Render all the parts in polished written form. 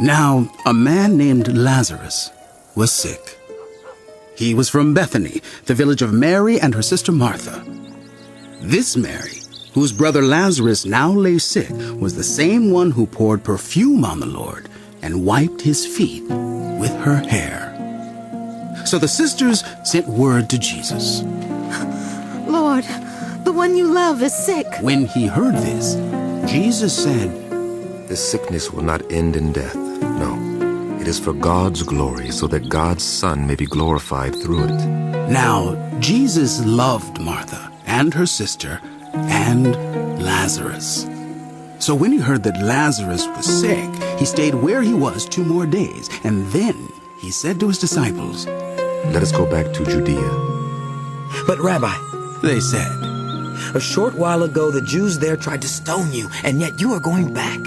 Now, a man named Lazarus was sick. He was from Bethany, the village of Mary and her sister Martha. This Mary, whose brother Lazarus now lay sick, was the same one who poured perfume on the Lord and wiped his feet with her hair. So the sisters sent word to Jesus. Lord, the one you love is sick. When he heard this, Jesus said, This sickness will not end in death. No, it is for God's glory, so that God's Son may be glorified through it. Now, Jesus loved Martha and her sister and Lazarus. So when he heard that Lazarus was sick, he stayed where he was 2 more days. And then he said to his disciples, Let us go back to Judea. But Rabbi, they said, a short while ago the Jews there tried to stone you, and yet you are going back.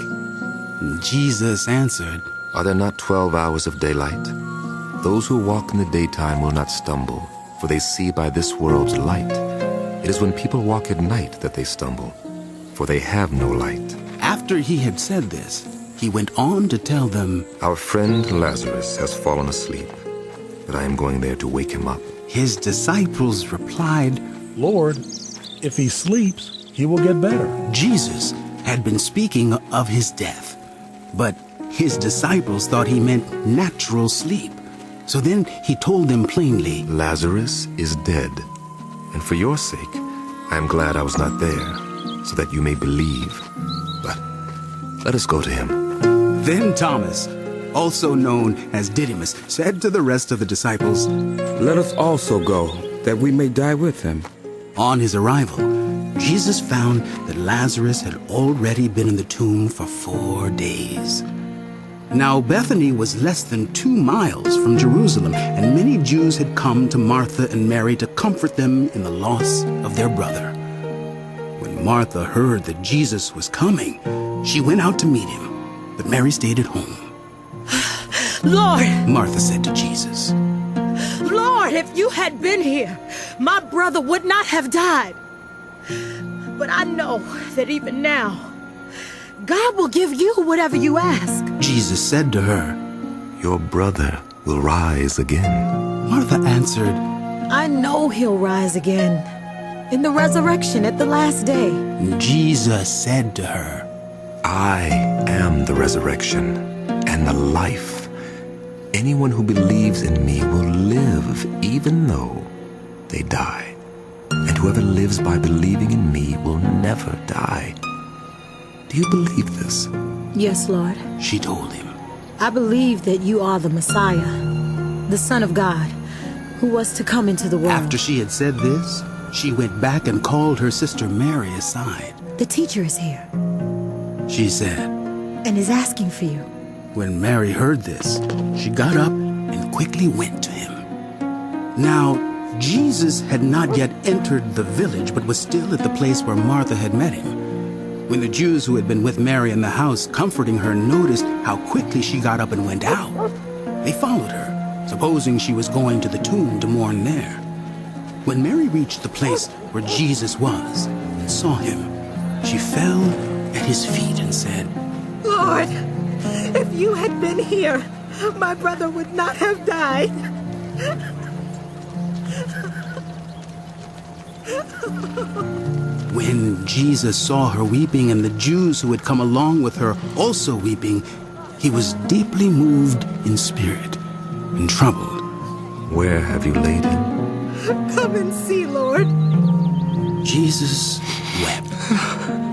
Jesus answered, Are there not 12 hours of daylight? Those who walk in the daytime will not stumble, for they see by this world's light. It is when people walk at night that they stumble, for they have no light. After he had said this, he went on to tell them, Our friend Lazarus has fallen asleep, but I am going there to wake him up. His disciples replied, Lord, if he sleeps, he will get better. Jesus had been speaking of his death, but his disciples thought he meant natural sleep. So then he told them plainly, Lazarus is dead, and for your sake, I am glad I was not there, so that you may believe. But let us go to him. Then Thomas, also known as Didymus, said to the rest of the disciples, Let us also go, that we may die with him. On his arrival, Jesus found that Lazarus had already been in the tomb for 4 days. Now Bethany was less than 2 miles from Jerusalem, and many Jews had come to Martha and Mary to comfort them in the loss of their brother. When Martha heard that Jesus was coming, she went out to meet him, but Mary stayed at home. Lord, Martha said to Jesus, Lord, if you had been here, my brother would not have died. But I know that even now, God will give you whatever you ask. Jesus said to her, Your brother will rise again. Martha answered, I know he'll rise again in the resurrection at the last day. Jesus said to her, I am the resurrection and the life. Anyone who believes in me will live even though they die. And whoever lives by believing in me will never die. Do you believe this? Yes, Lord. she told him. I believe that you are the Messiah, the Son of God, who was to come into the world. After she had said this, she went back and called her sister Mary aside. The teacher is here She said, and is asking for you. when Mary heard this, she got up and quickly went to him. Now, Jesus had not yet entered the village, but was still at the place where Martha had met him. When the Jews who had been with Mary in the house comforting her noticed how quickly she got up and went out, they followed her, supposing she was going to the tomb to mourn there. When Mary reached the place where Jesus was and saw him, she fell at his feet and said, Lord, if you had been here, my brother would not have died. When Jesus saw her weeping and the Jews who had come along with her also weeping, he was deeply moved in spirit and troubled. Where have you laid him? Come and see, Lord. Jesus wept.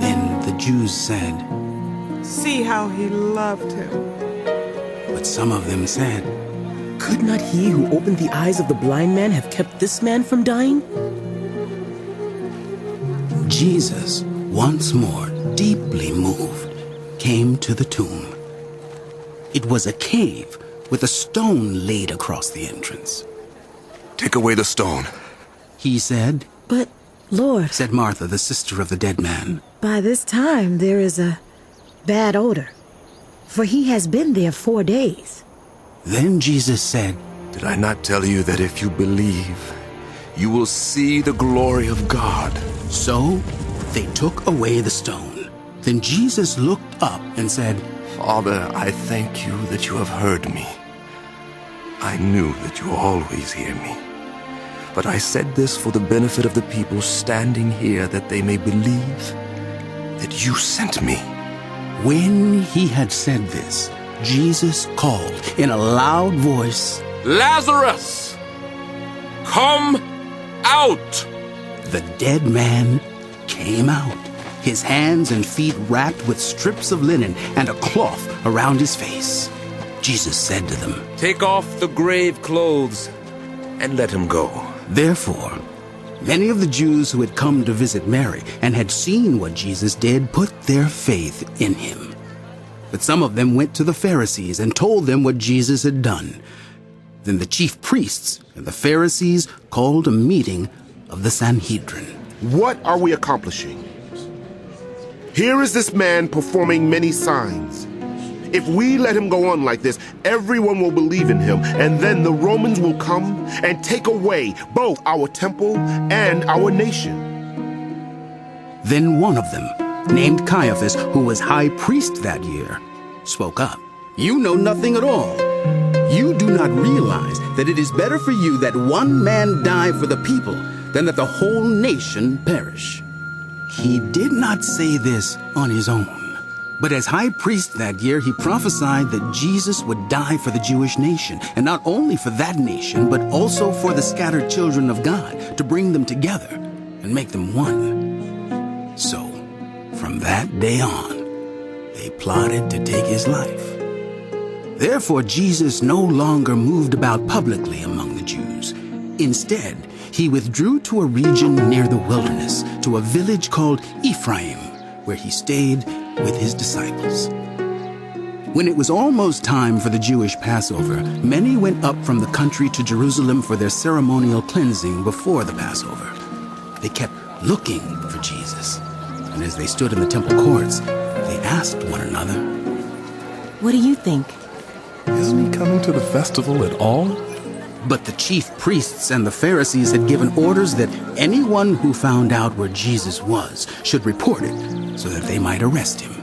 Then the Jews said, See how he loved him. but some of them said, Could not he who opened the eyes of the blind man have kept this man from dying? Jesus, once more deeply moved, came to the tomb. It was a cave with a stone laid across the entrance. Take away the stone. He said, But, Lord, said Martha, the sister of the dead man. by this time there is a bad odor, for he has been there 4 days. Then Jesus said, Did I not tell you that if you believe, you will see the glory of God? So they took away the stone. Then Jesus looked up and said, Father, I thank you that you have heard me. I knew that you always hear me. But I said this for the benefit of the people standing here, that they may believe that you sent me. When he had said this, Jesus called in a loud voice, Lazarus, come out! The dead man came out, his hands and feet wrapped with strips of linen and a cloth around his face. Jesus said to them, Take off the grave clothes and let him go. Therefore, many of the Jews who had come to visit Mary and had seen what Jesus did put their faith in him. But some of them went to the Pharisees and told them what Jesus had done. Then the chief priests and the Pharisees called a meeting of the Sanhedrin. What are we accomplishing? Here is this man performing many signs. If we let him go on like this, everyone will believe in him, and then the Romans will come and take away both our temple and our nation. Then one of them, named Caiaphas, who was high priest that year, spoke up. You know nothing at all. You do not realize that it is better for you that one man die for the people than that the whole nation perish. He did not say this on his own. But as high priest that year, he prophesied that Jesus would die for the Jewish nation, and not only for that nation, but also for the scattered children of God, to bring them together and make them one. So, from that day on, they plotted to take his life. Therefore, Jesus no longer moved about publicly among the Jews. Instead, he withdrew to a region near the wilderness, to a village called Ephraim, where he stayed with his disciples. When it was almost time for the Jewish Passover, many went up from the country to Jerusalem for their ceremonial cleansing before the Passover. They kept looking for Jesus, and as they stood in the temple courts, they asked one another, What do you think? Isn't he coming to the festival at all? But the chief priests and the Pharisees had given orders that anyone who found out where Jesus was should report it, so that they might arrest him.